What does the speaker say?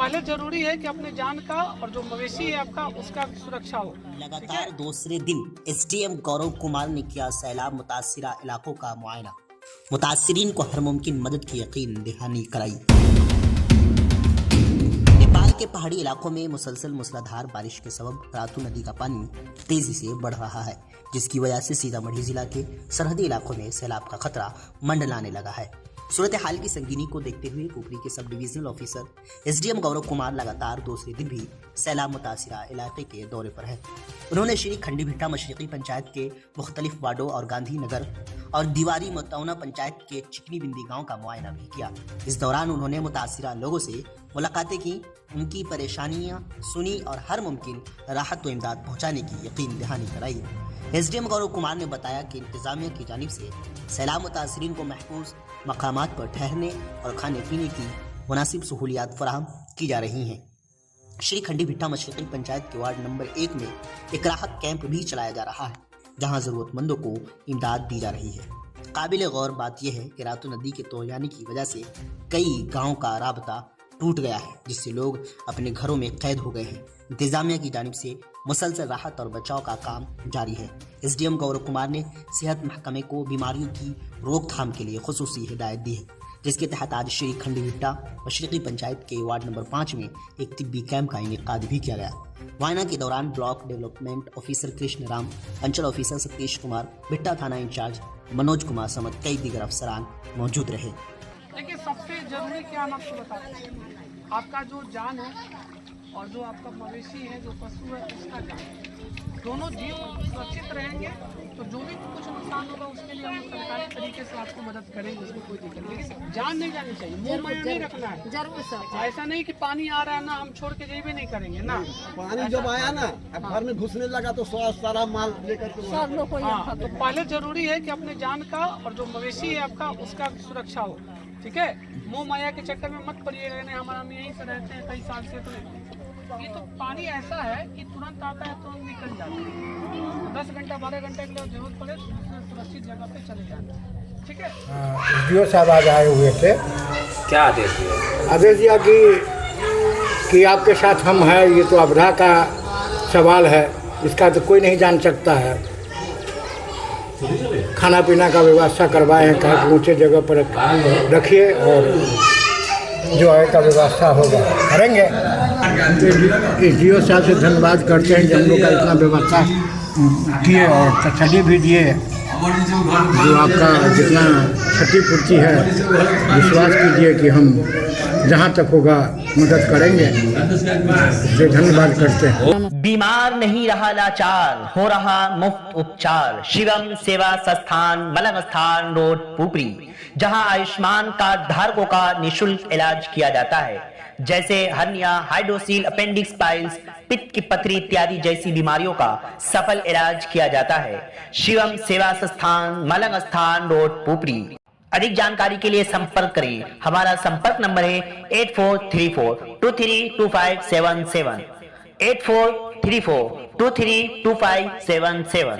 पहले जरूरी है कि अपने जान का और जो मवेशी है आपका उसका सुरक्षा हो। लगातार दूसरे दिन एसडीएम गौरव कुमार ने किया सैलाब मुतासिरा इलाकों का मुआयना। मुतासिरीन को हर मुमकिन मदद की यकीन दहानी कराई। नेपाल के पहाड़ी इलाकों में मुसलसल मूसलाधार बारिश के सबब रातू नदी का पानी तेजी से बढ़ रहा है, जिसकी वजह से सीतामढ़ी जिला के सरहदी इलाकों में सैलाब का खतरा मंडलाने लगा है। सूरत हाल की संगीनी को देखते हुए पुपरी के sub divisional officer SDM Gaurav Kumar लगातार दूसरे दिन भी सैलाब मुतासिरा इलाके के दौरे पर है। उन्होंने श्री खंडी भिट्टा मशरिकी पंचायत के मुख्तलिफ वार्डों और गांधी नगर और दीवारी मतौना पंचायत के चिकनी बिंदी गांव का मुआयना भी किया। इस दौरान उन्होंने मुतासिरा लोगों से मुलाकातें की, उनकी परेशानियां सुनी और हर मुमकिन राहत व इमदाद पहुंचाने की यकीन दहानी कराई। एसडीएम गौरव कुमार ने बताया कि इंतजामिया की जानिब से सैलाब मुतासिरीन को महफूज मकामात पर ठहरने और खाने पीने की मुनासिब सहूलियात फराहम की जा रही हैं। श्री खंडी भिट्टा मशरिकी पंचायत के वार्ड नंबर 1 में एक राहत कैंप भी चलाया जा रहा है, जहां ज़रूरतमंदों को इमदाद दी जा रही है। काबिल गौर बात यह है कि रातू नदी के तोड़ जाने की वजह से कई गाँव का राबता टूट गया है, जिससे लोग अपने घरों में कैद हो गए हैं। इंतजामिया की जानिब से मुसलसल राहत और बचाव का काम जारी है। एसडीएम गौरव कुमार ने सेहत महकमे को बीमारियों की रोकथाम के लिए खुसूसी हिदायत दी है, जिसके तहत आज श्री खंडी भिट्टा मशरिकी पंचायत के वार्ड नंबर 5 में एक तिब्बी कैंप का इनेकाद भी किया गया। मुआयना के दौरान block development officer Krishna Ram, अंचल ऑफिसर सतीश कुमार, भिट्टा थाना इंचार्ज मनोज कुमार समेत कई दीगर अफसरान मौजूद रहे। देखिए, सबसे जरूरी क्या हम आपको बताते हैं, आपका जो जान है और जो आपका मवेशी है, जो पशु है, उसका जान, दोनों जीव सुरक्षित रहेंगे तो जो भी कुछ नुकसान होगा उसके लिए हम सरकारी तरीके से आपको मदद करेंगे, उसमें कोई दिक्कत नहीं। लेकिन जान नहीं जानी चाहिए, मुंह माया नहीं रखना है। जरूर सर, ऐसा नहीं कि पानी आ रहा है ना हम छोड़ के जेबे नहीं करेंगे ना। पानी जब आया ना, अब घर में घुसने लगा तो सारा माल लेकर के सब लोग को हाँ, तो पहले जरूरी है कि अपने जान का और जो मवेशी है आपका उसका सुरक्षा हो। ठीक है, मुंह माया के चक्कर में मत पड़िएगा। नहीं, हमारा हम यहीं से रहते हैं कई साल से, तो ये तो पानी ऐसा है कि तुरंत आता है तुरंत निकल जाता है। 10 घंटा 12 घंटे के लिए जरूरत पड़े तो दूसरे सुरक्षित जगह पे चले जाते हैं। ठीक है, एसडीओ साहब आज आए हुए थे। क्या आदेश दिया? आदेश दिया कि आपके साथ हम हैं। ये तो अपराध का सवाल है, इसका तो कोई नहीं जान सकता है। खाना पीना का व्यवस्था करवाए हैं, कहा ऊँचे जगह पर रखिए और जो है का व्यवस्था होगा करेंगे। एसडीओ साहब से धन्यवाद करते हैं जो हम लोग का इतना व्यवस्था किए और तसल्ली भी दिए। जो आपका जितना क्षतिपूर्ति है, विश्वास कीजिए कि हम जहाँ तक होगा मदद करेंगे। इसलिए धन्यवाद करते हैं। बीमार नहीं रहा लाचार, हो रहा मुफ्त उपचार। शिवम सेवा संस्थान, मलंग स्थान रोड, पुपरी, जहां आयुष्मान कार्ड धारकों का निशुल्क इलाज किया जाता है, जैसे हर्निया, हाइड्रोसील, अपेंडिक्स, पाइल्स, पित्त की पथरी इत्यादि जैसी बीमारियों का सफल इलाज किया जाता है। शिवम सेवा संस्थान, मलंग स्थान रोड, पुपरी। अधिक जानकारी के लिए संपर्क करें। हमारा संपर्क नंबर है 8434232577, 8434232577।